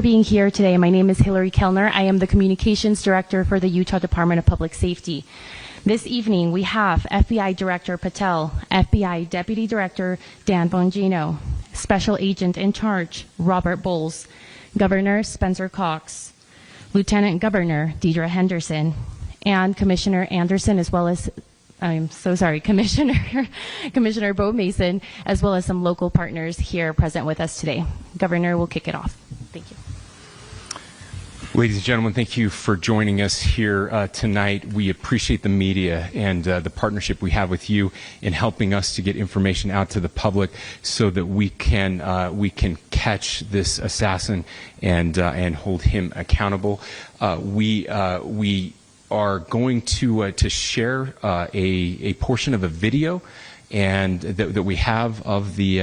Being here today. My name is Hillary Kellner. I am the Communications Director for the Utah Department of Public Safety. This evening we have FBI Director Patel, FBI Deputy Director Dan Bongino, Special Agent in Charge Robert Bowles, Governor Spencer Cox, Lieutenant Governor Deidre Henderson, and Commissioner Anderson, as well as Commissioner Bo Mason, as well as some local partners here present with us today. Governor will kick it off. Thank you. Ladies and gentlemen, thank you for joining us here tonight. We appreciate the media and the partnership we have with you in helping us to get information out to the public so that we can catch this assassin and hold him accountable. We are going to share a portion of a video and that we have of the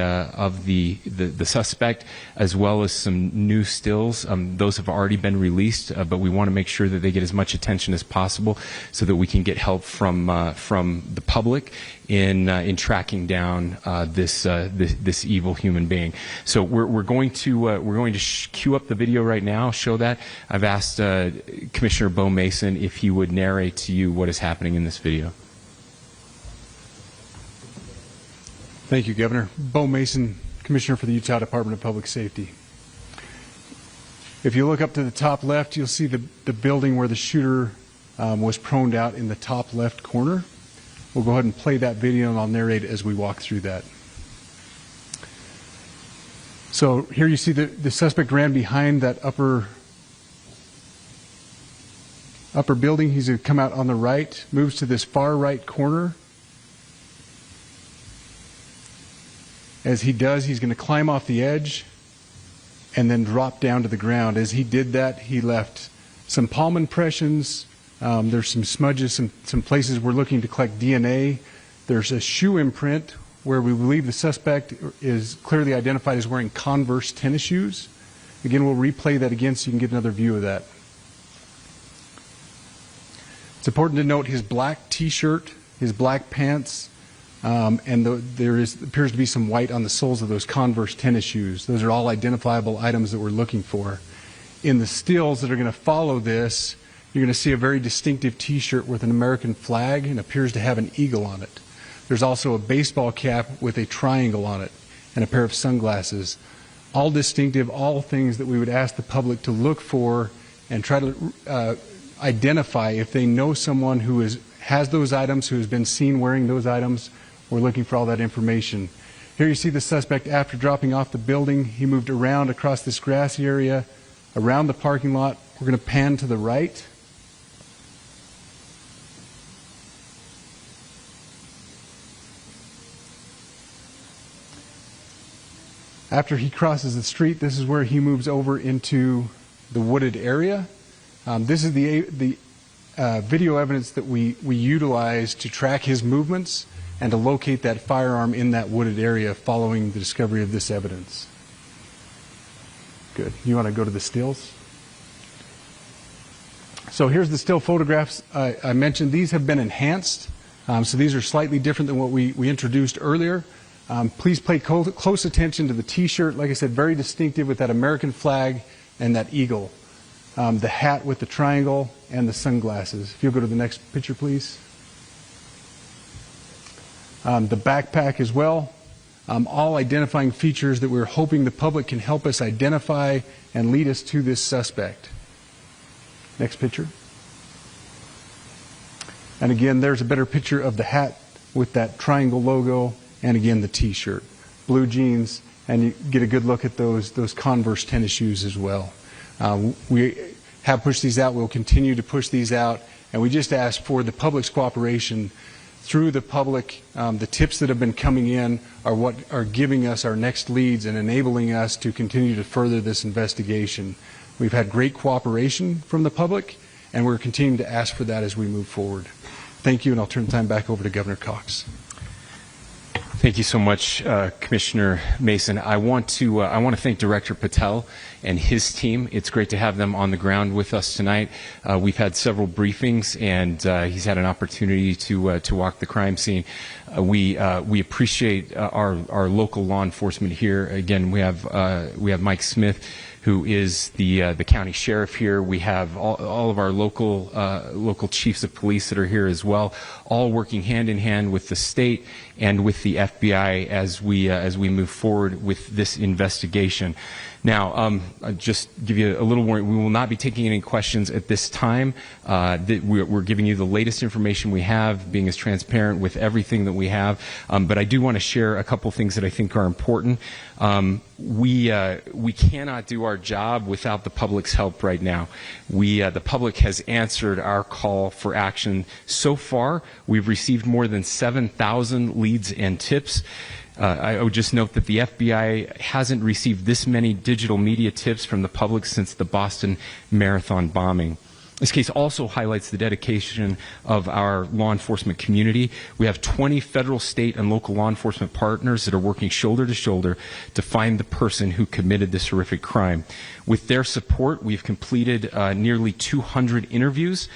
suspect, as well as some new stills. Those have already been released, but we want to make sure that they get as much attention as possible so that we can get help from the public in tracking down this evil human being. So we're going to cue up the video right now. Show that. I've asked Commissioner Bo Mason if he would narrate to you what is happening in this video. Thank you, Governor. Bo Mason, Commissioner for the Utah Department of Public Safety. If you look up to the top left, you'll see the building where the shooter was proned out in the top left corner. We'll go ahead and play that video, and I'll narrate as we walk through that. So here you see the suspect ran behind that upper building. He's going to come out on the right, moves to this far right corner. As he does, he's going to climb off the edge and then drop down to the ground. As he did that, he left some palm impressions. There's some smudges, some places we're looking to collect DNA. There's a shoe imprint where we believe the suspect is clearly identified as wearing Converse tennis shoes. Again, we'll replay that again so you can get another view of that. It's important to note his black T-shirt, his black pants, and there appears to be some white on the soles of those Converse tennis shoes. Those are all identifiable items that we're looking for. In the stills that are going to follow this, you're going to see a very distinctive T-shirt with an American flag and appears to have an eagle on it. There's also a baseball cap with a triangle on it and a pair of sunglasses. All distinctive, all things that we would ask the public to look for and try to identify if they know someone who has those items, who has been seen wearing those items. We're looking for all that information. Here you see the suspect after dropping off the building. He moved around across this grassy area, around the parking lot. We're going to pan to the right. After he crosses the street, this is where he moves over into the wooded area. This is the video evidence that we utilize to track his movements and to locate that firearm in that wooded area following the discovery of this evidence. Good. You want to go to the stills? So here's the still photographs I mentioned. These have been enhanced, so these are slightly different than what we introduced earlier. Please pay close attention to the T-shirt. Like I said, very distinctive with that American flag and that eagle. The hat with the triangle and the sunglasses. If you'll go to the next picture, please. The backpack as well. All identifying features that we're hoping the public can help us identify and lead us to this suspect. Next picture. And again, there's a better picture of the hat with that triangle logo, and again the T-shirt. Blue jeans, and you get a good look at those Converse tennis shoes as well. We have pushed these out. We'll continue to push these out, and we just ask for the public's cooperation through the public. The tips that have been coming in are what are giving us our next leads and enabling us to continue to further this investigation. We've had great cooperation from the public, and we're continuing to ask for that as we move forward. Thank you, and I'll turn the time back over to Governor Cox. Thank you so much, Commissioner Mason. I want to thank Director Patel and his team. It's great to have them on the ground with us tonight. We've had several briefings, and he's had an opportunity to walk the crime scene. We appreciate our local law enforcement here. Again, we have Mike Smith, who is the county sheriff here. We have all of our local chiefs of police that are here as well, all working hand in hand with the state and with the FBI as we move forward with this investigation. Now, I'll just give you a little warning. We will not be taking any questions at this time. We're giving you the latest information we have, being as transparent with everything that we have. But I do want to share a couple things that I think are important. We cannot do our job without the public's help right now. The public has answered our call for action. So far, we've received more than 7,000 leads and tips. I would just note that the FBI hasn't received this many digital media tips from the public since the Boston Marathon bombing. This case also highlights the dedication of our law enforcement community. We have 20 federal, state, and local law enforcement partners that are working shoulder to shoulder to find the person who committed this horrific crime. With their support, we've completed nearly 200 interviews.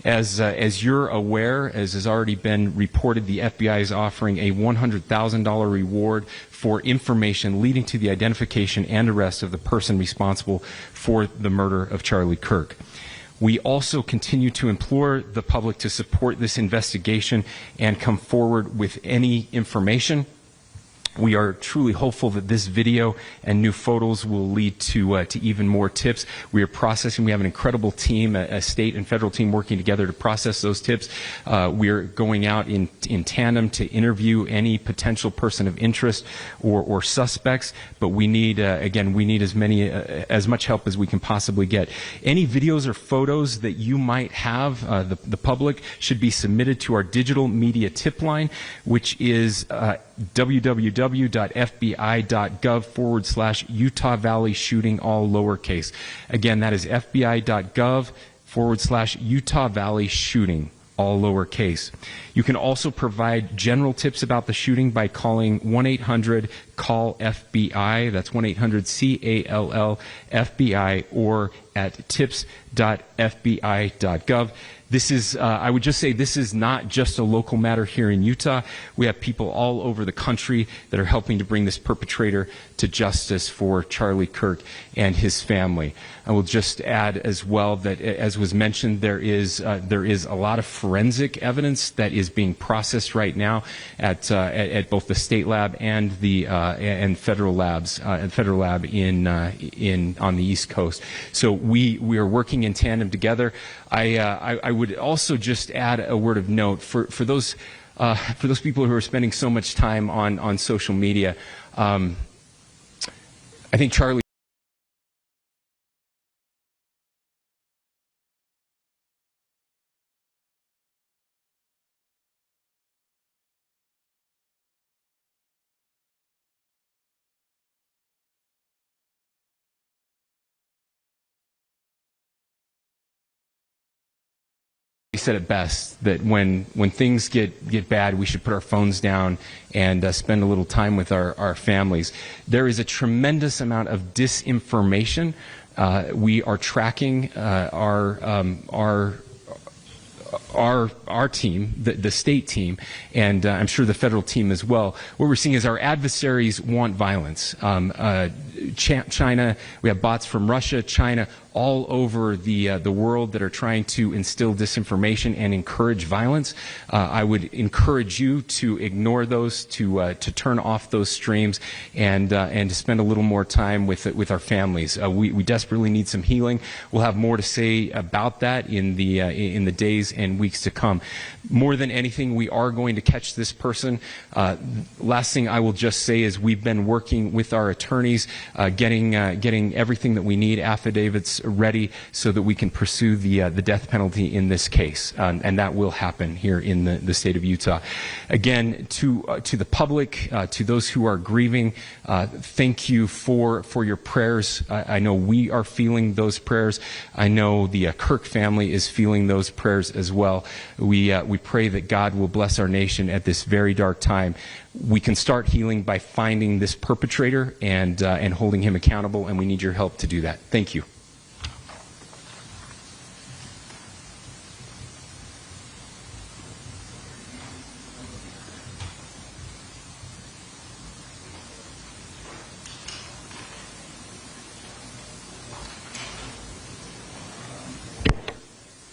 As you're aware, as has already been reported, the FBI is offering a $100,000 reward for information leading to the identification and arrest of the person responsible for the murder of Charlie Kirk. We also continue to implore the public to support this investigation and come forward with any information. We are truly hopeful that this video and new photos will lead to even more tips. We are processing. We have an incredible team, a state and federal team working together to process those tips. We are going out in tandem to interview any potential person of interest or suspects. But we need, again, we need as much help as we can possibly get. Any videos or photos that you might have, the public, should be submitted to our digital media tip line, which is www.fbi.gov/Utah Valley shooting, all lowercase. Again, that is fbi.gov/Utah Valley shooting, all lowercase. You can also provide general tips about the shooting by calling 1-800-CALL-FBI. That's 1-800-CALL-FBI, or at tips.fbi.gov. This is, I would just say, this is not just a local matter here in Utah. We have people all over the country that are helping to bring this perpetrator to justice for Charlie Kirk and his family. I will just add as well that, as was mentioned, there is a lot of forensic evidence that is being processed right now at both the state lab and the federal labs, federal lab on the East Coast. So we are working in tandem together. I would also just add a word of note for those people who are spending so much time on social media. I think Charlie said it best, that when things get bad, we should put our phones down and spend a little time with our families. There is a tremendous amount of disinformation. We are tracking our team, the state team, and I'm sure the federal team as well. What we're seeing is our adversaries want violence. China, we have bots from Russia, China, all over the world that are trying to instill disinformation and encourage violence. I would encourage you to ignore those, to turn off those streams, and to spend a little more time with our families. We desperately need some healing. We'll have more to say about that in the days and weeks to come. More than anything, we are going to catch this person. Last thing I will just say is we've been working with our attorneys, getting everything that we need, affidavits ready, so that we can pursue the death penalty in this case, and that will happen here in the state of Utah. Again, to the public, to those who are grieving, thank you for your prayers. I know we are feeling those prayers. I know the Kirk family is feeling those prayers as well. We pray that God will bless our nation at this very dark time. We can start healing by finding this perpetrator and holding him accountable, and we need your help to do that. Thank you.